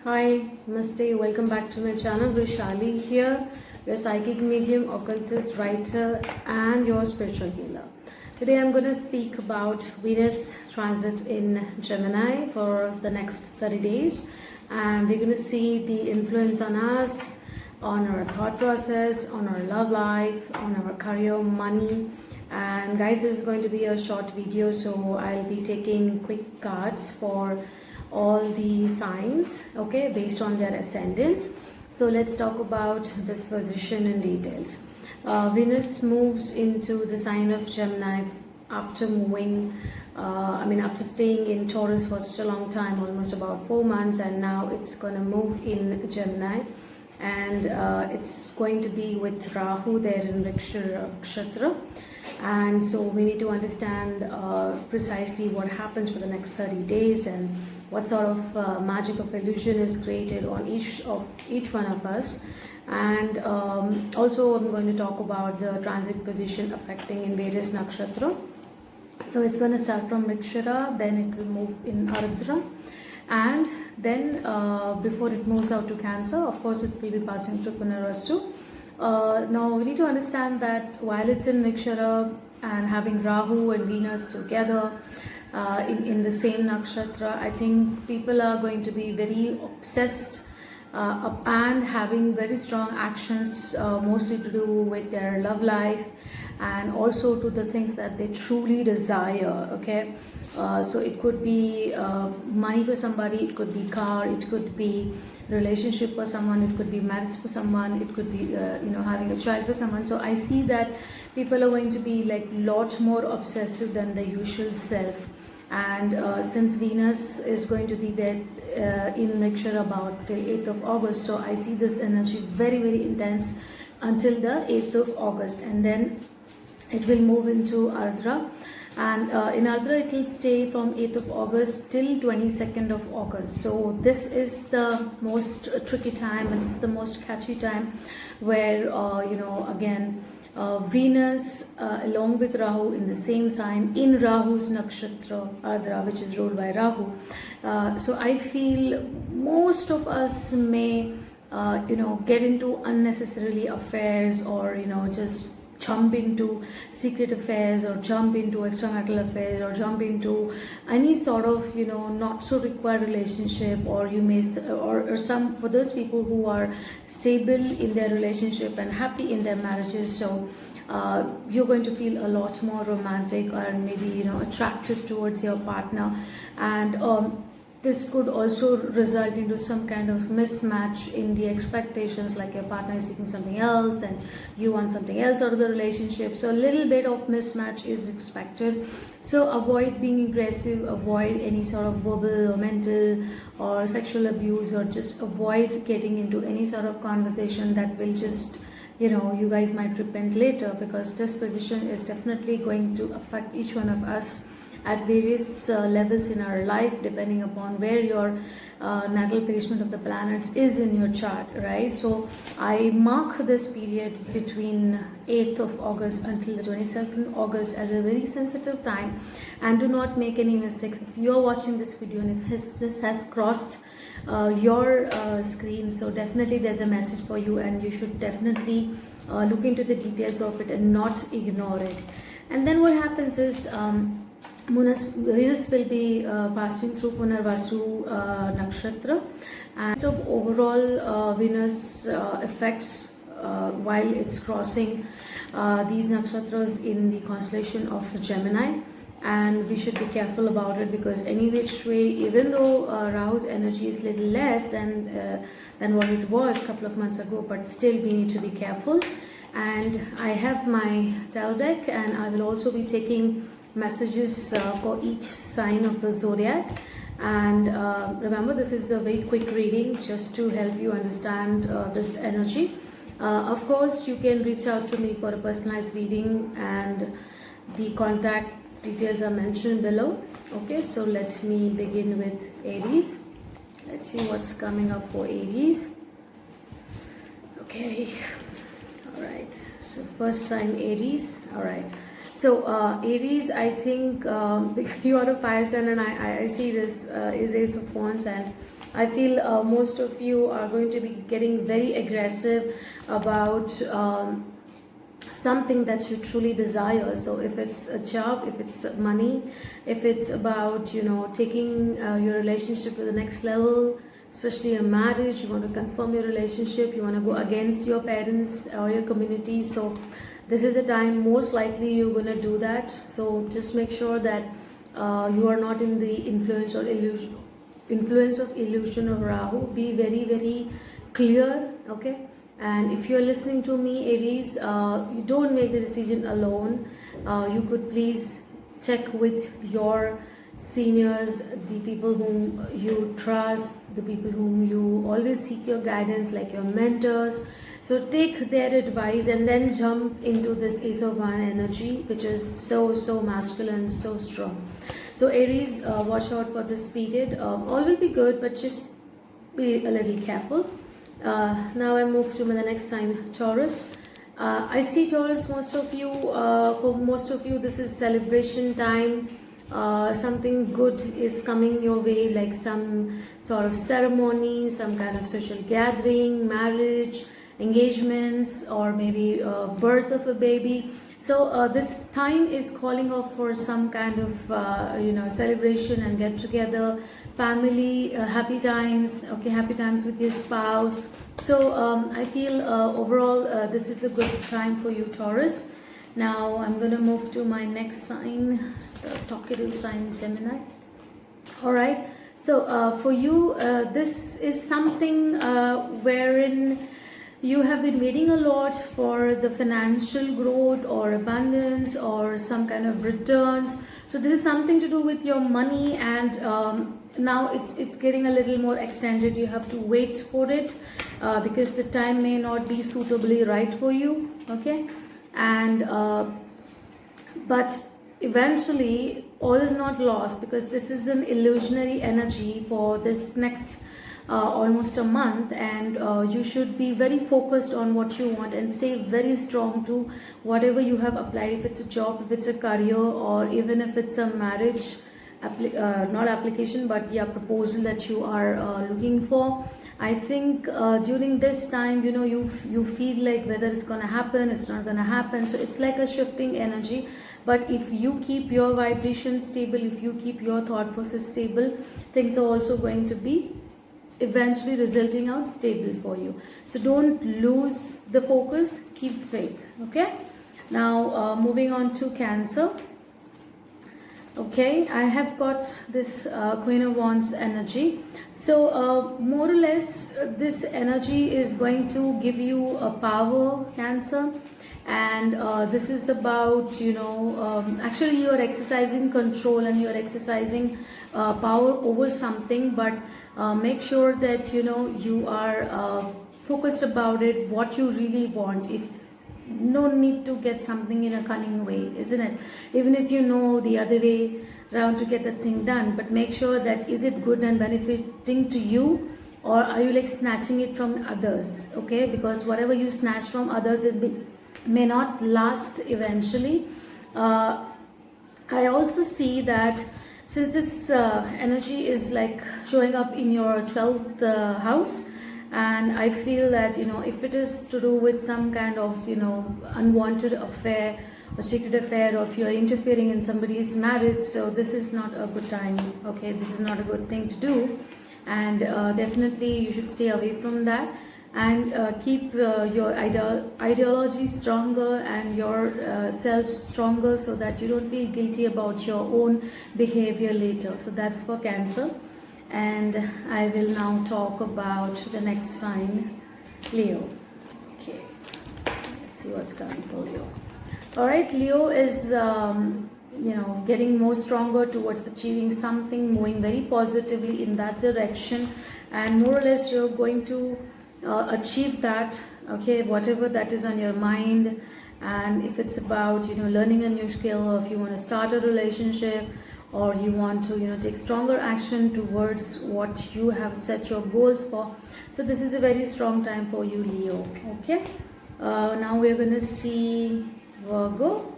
Hi, Namaste. Welcome back to my channel. Vruushali here, your psychic medium, occultist, writer, and your spiritual healer. Today I'm going to speak about Venus transit in Gemini for the next 30 days. And we're going to see the influence on us, on our thought process, on our love life, on our career, money. And guys, this is going to be a short video, so I'll be taking quick cards for all the signs, okay, based on their ascendants. So let's talk about this position in details. Venus moves into the sign of Gemini after moving after staying in Taurus for such a long time, almost about 4 months, and now it's going to move in Gemini, and it's going to be with Rahu there in Nakshatra. And so we need to understand precisely what happens for the next 30 days and what sort of magic of illusion is created on each one of us. And also I'm going to talk about the transit position affecting in various nakshatra. So it's going to start from Vrikshara, then it will move in Ardra, and then before it moves out to Cancer, of course it will be passing through Punarasu. Now we need to understand that while it's in Nikshara and having Rahu and Venus together in the same nakshatra, I think people are going to be very obsessed and having very strong actions, mostly to do with their love life and also to the things that they truly desire, okay. So it could be money for somebody, it could be car, it could be relationship for someone, it could be marriage for someone, it could be having a child for someone. So I see that people are going to be like lot more obsessive than the usual self. And since Venus is going to be there in Vrikshara about till 8th of August, so I see this energy very, very intense until the 8th of August, and then it will move into Ardra. And in Ardra it will stay from 8th of August till 22nd of August. So this is the most tricky time, and this is the most catchy time where again Venus along with Rahu in the same sign in Rahu's nakshatra Ardra, which is ruled by Rahu. So I feel most of us may get into unnecessarily affairs, or just jump into secret affairs, or jump into extramarital affairs, or jump into any sort of not so required relationship, or you may or some for those people who are stable in their relationship and happy in their marriages. So you're going to feel a lot more romantic, or maybe attracted towards your partner, and this could also result into some kind of mismatch in the expectations, like your partner is seeking something else and you want something else out of the relationship. So a little bit of mismatch is expected. So avoid being aggressive, avoid any sort of verbal or mental or sexual abuse, or just avoid getting into any sort of conversation that will just you guys might repent later, because this position is definitely going to affect each one of us at various levels in our life, depending upon where your natal placement of the planets is in your chart, right? So I mark this period between 8th of August until the 22nd August as a very sensitive time, and do not make any mistakes. If you are watching this video and if this has crossed your screen, so definitely there's a message for you, and you should definitely look into the details of it and not ignore it. And then what happens is Venus will be passing through Punarvasu nakshatra, and so overall Venus effects while it's crossing these nakshatras in the constellation of Gemini, and we should be careful about it, because any which way, even though Rahu's energy is little less than what it was a couple of months ago, but still we need to be careful. And I have my tarot deck, and I will also be taking messages for each sign of the zodiac. And remember, this is a very quick reading just to help you understand this energy. Of course, you can reach out to me for a personalized reading, and the contact details are mentioned below. Okay, so let me begin with Aries. Let's see what's coming up for Aries. Okay, all right, so first sign Aries. All right, so Aries, I think you are a fire sign, and I see this is Ace of Wands, and I feel most of you are going to be getting very aggressive about something that you truly desire. So if it's a job, if it's money, if it's about, you know, taking your relationship to the next level, especially a marriage, you want to confirm your relationship, you want to go against your parents or your community. So this is the time most likely you're going to do that. So just make sure that you are not in the influence of illusion of Rahu. Be very, very clear, okay? And if you're listening to me, Aries, you don't make the decision alone. You could please check with your seniors, the people whom you trust, the people whom you always seek your guidance, like your mentors. So take their advice and then jump into this Ace of Wands energy, which is so masculine, so strong. So Aries, watch out for this period. All will be good, but just be a little careful. Now I move to the next sign, Taurus. I see Taurus, most of you, for most of you, this is celebration time. Something good is coming your way, like some sort of ceremony, some kind of social gathering, marriage, engagements, or maybe birth of a baby. So this time is calling off for some kind of you know, celebration and get together, family, happy times, okay, happy times with your spouse. So I feel overall this is a good time for you, Taurus. Now I'm going to move to my next sign, the talkative sign, Gemini. All right, so for you, this is something wherein you have been waiting a lot for the financial growth or abundance or some kind of returns. So this is something to do with your money, and now it's getting a little more extended. You have to wait for it because the time may not be suitably right for you, okay? And but eventually all is not lost, because this is an illusionary energy for this next almost a month, and you should be very focused on what you want and stay very strong to whatever you have applied. If it's a job, if it's a career, or even if it's a marriage not application, but yeah, proposal that you are looking for. I think during this time, you know, you feel like whether it's gonna happen, it's not gonna happen. So it's like a shifting energy. But if you keep your vibration stable, if you keep your thought process stable, things are also going to be eventually resulting out stable for you. So don't lose the focus, keep faith, okay? Now moving on to Cancer. Okay, I have got this Queen of Wands energy. So more or less this energy is going to give you a power, Cancer, and this is about, you know, actually you are exercising control and you are exercising power over something, but make sure that, you know, you are focused about it, what you really want. If no need to get something in a cunning way, isn't it? Even if you know the other way around to get the thing done, but make sure that is it good and benefiting to you, or are you like snatching it from others, okay? Because whatever you snatch from others, it may not last eventually. I also see that since this energy is like showing up in your 12th house, and I feel that, you know, if it is to do with some kind of, you know, unwanted affair, a secret affair, or if you are interfering in somebody's marriage, so this is not a good time, okay? This is not a good thing to do, and definitely you should stay away from that, and keep your ideology stronger and your self stronger, so that you don't feel guilty about your own behavior later. So that's for Cancer. And I will now talk about the next sign, Leo. Okay, let's see what's coming for Leo. All right, Leo is you know, getting more stronger towards achieving something, moving very positively in that direction, and more or less you're going to achieve that, okay, whatever that is on your mind. And if it's about, you know, learning a new skill, or if you want to start a relationship, or you want to, you know, take stronger action towards what you have set your goals for, so this is a very strong time for you, Leo, okay? Now we're going to see Virgo.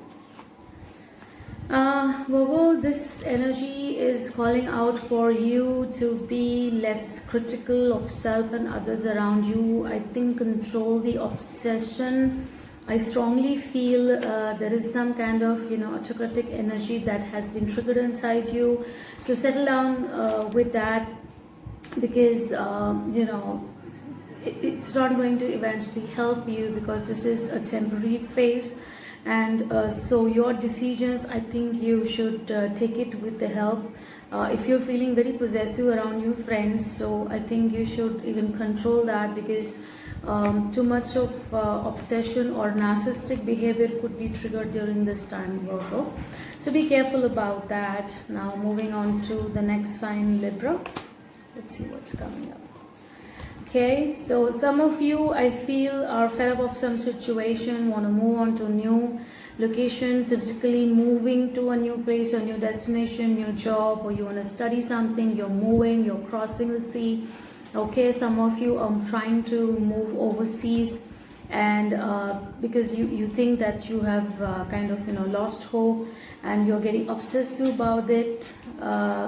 Virgo, this energy is calling out for you to be less critical of self and others around you. I think control the obsession. I strongly feel there is some kind of, autocratic energy that has been triggered inside you. So settle down with that, because, it's not going to eventually help you, because this is a temporary phase. And so your decisions, I think you should take it with the help. If you're feeling very possessive around your friends, so I think you should even control that, because too much of obsession or narcissistic behavior could be triggered during this time, Virgo. So be careful about that. Now moving on to the next sign, Libra. Let's see what's coming up. Okay, so some of you, I feel, are fed up of some situation, want to move on to a new location, physically moving to a new place, a new destination, new job, or you want to study something, you're moving, you're crossing the sea. Okay, some of you are trying to move overseas, and because you think that you have kind of lost hope, and you're getting obsessive about it.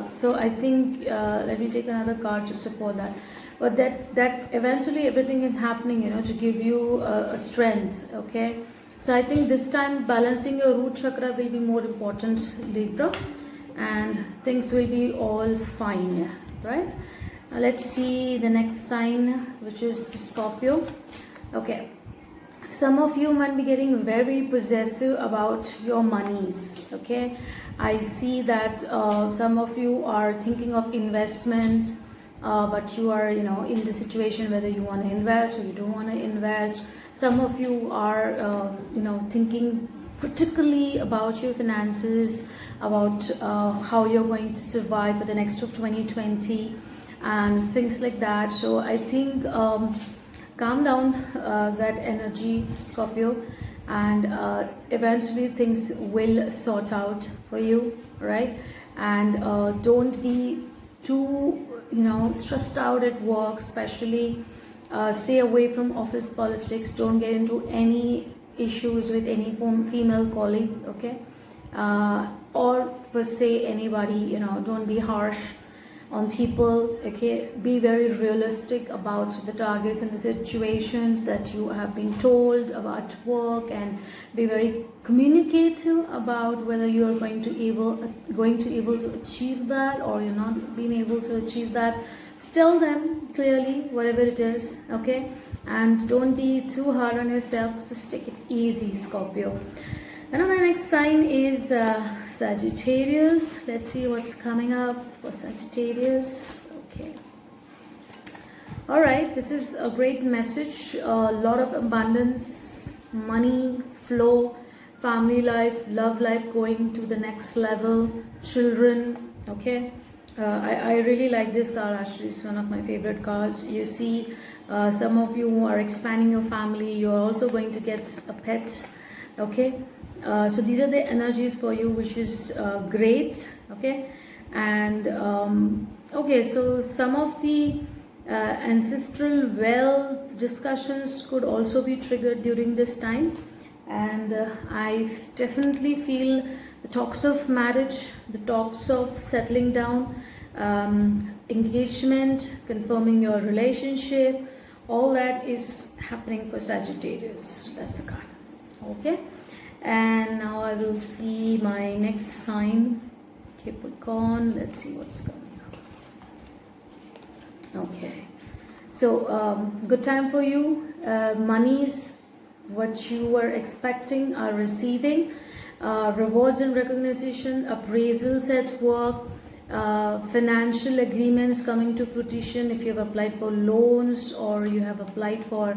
So I think let me take another card to support that. But that eventually everything is happening, to give you a strength. Okay, so I think this time balancing your root chakra will be more important, Libra, and things will be all fine, right? Now let's see the next sign, which is Scorpio. Okay, some of you might be getting very possessive about your monies. Okay, I see that some of you are thinking of investments. But you are, in the situation whether you want to invest or you don't want to invest. Some of you are, thinking particularly about your finances, about how you're going to survive for the next of 2020 and things like that. So I think calm down that energy, Scorpio, and eventually things will sort out for you, right? And don't be too stressed out at work, especially. Stay away from office politics. Don't get into any issues with any female colleague, okay? Or per se anybody, don't be harsh on people, okay? Be very realistic about the targets and the situations that you have been told about work, and be very communicative about whether you are going to able to achieve that, or you're not being able to achieve that. So tell them clearly whatever it is, okay? And don't be too hard on yourself. Just take it easy, Scorpio. And my next sign is Sagittarius. Let's see what's coming up for Sagittarius. Okay. All right. This is a great message. A lot of abundance, money flow, family life, love life going to the next level, children. Okay. I really like this card. Actually, it's one of my favorite cards. You see, some of you are expanding your family. You're also going to get a pet. Okay. So these are the energies for you, which is great. Okay. And okay, so some of the ancestral wealth discussions could also be triggered during this time. And I definitely feel the talks of marriage, the talks of settling down, engagement, confirming your relationship, all that is happening for Sagittarius. That's the card. Okay. And now I will see my next sign, Capricorn. Let's see what's coming up. Okay. So good time for you. Monies, what you were expecting, are receiving. Rewards and recognition, appraisals at work, financial agreements coming to fruition if you have applied for loans, or you have applied for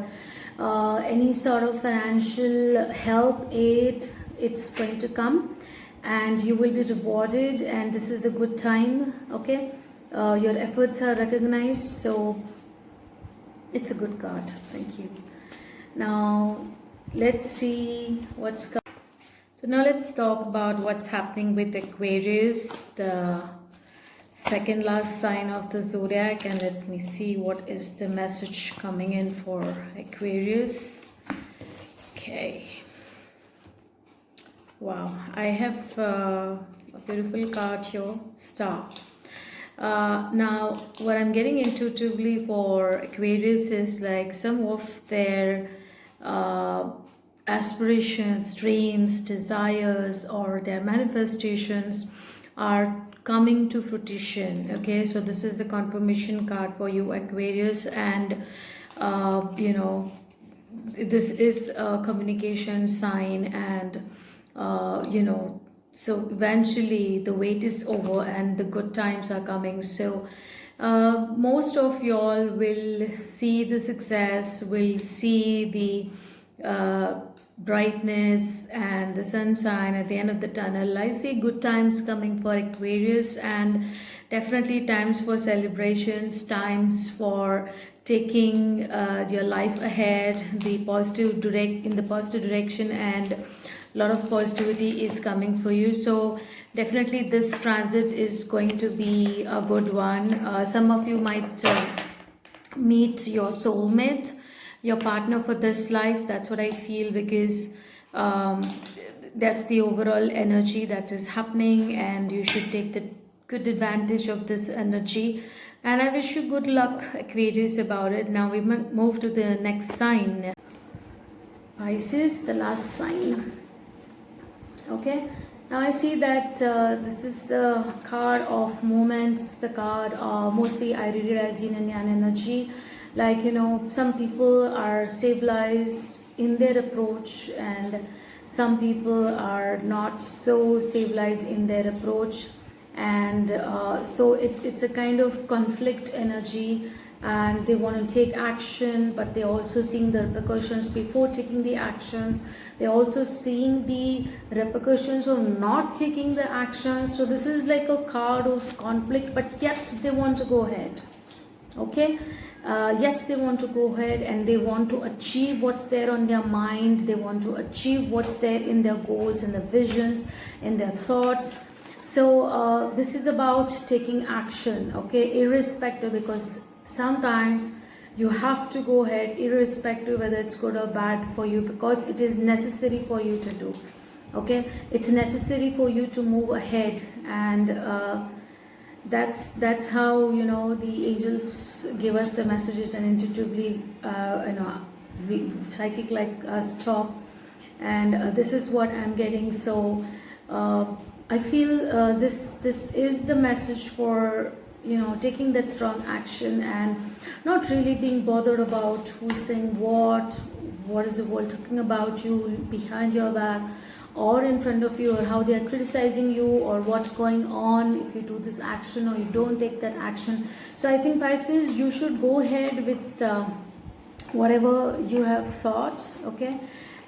any sort of financial help, aid. It's going to come and you will be rewarded, and this is a good time. Okay, your efforts are recognized, so it's a good card. Thank you. Now let's see what's coming. So now let's talk about what's happening with Aquarius, the second last sign of the zodiac, and let me see what is the message coming in for Aquarius. Okay. Wow, I have a beautiful card here, Star. Now, what I'm getting intuitively for Aquarius is like some of their uh, aspirations, dreams, desires, or their manifestations are coming to fruition. Okay, so this is the confirmation card for you, Aquarius, and you know, this is a communication sign, and you know, so eventually the wait is over and the good times are coming. So most of y'all will see the success, will see the brightness and the sunshine at the end of the tunnel. I see good times coming for Aquarius, and definitely times for celebrations, times for taking your life ahead, the positive direct in the positive direction, and a lot of positivity is coming for you. So definitely this transit is going to be a good one. Some of you might meet your soulmate, your partner for this life. That's what I feel, because that's the overall energy that is happening, and you should take the good advantage of this energy. And I wish you good luck, Aquarius, about it. Now we move to the next sign, Pisces, the last sign. Okay, now I see that this is the card of moments, the card mostly I read it as yin and yang energy. Like, you know, some people are stabilized in their approach, and some people are not so stabilized in their approach, and so it's a kind of conflict energy, and they want to take action, but they're also seeing the repercussions before taking the actions. They're also seeing the repercussions of not taking the actions. So this is like a card of conflict, but yet they want to go ahead. Okay, yet they want to go ahead, and they want to achieve what's there on their mind. They want to achieve what's there in their goals, in their visions, in their thoughts. So this is about taking action, okay, irrespective, because sometimes you have to go ahead irrespective whether it's good or bad for you, because it is necessary for you to do. Okay, it's necessary for you to move ahead, and that's how, you know, the angels give us the messages, and intuitively you know, psychic like us talk, and this is what I'm getting. So I feel this is the message for, you know, taking that strong action and not really being bothered about who's saying what is the world talking about you behind your back or in front of you, or how they are criticizing you, or what's going on if you do this action or you don't take that action. So I think, Pisces, you should go ahead with whatever you have thought, okay?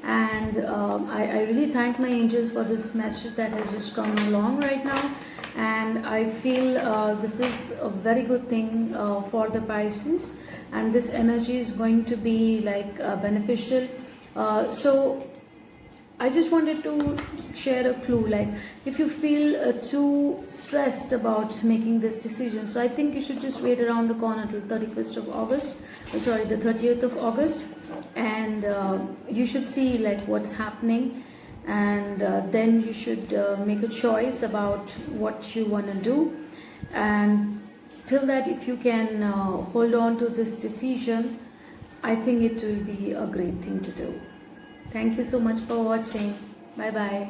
And I really thank my angels for this message that has just come along right now, and I feel this is a very good thing for the Pisces, and this energy is going to be like beneficial. So I just wanted to share a clue, like if you feel too stressed about making this decision, so I think you should just wait around the corner till 31st of August, sorry, the 30th of August, and you should see like what's happening, and then you should make a choice about what you want to do. And till that, if you can hold on to this decision, I think it will be a great thing to do. Thank you so much for watching. Bye bye.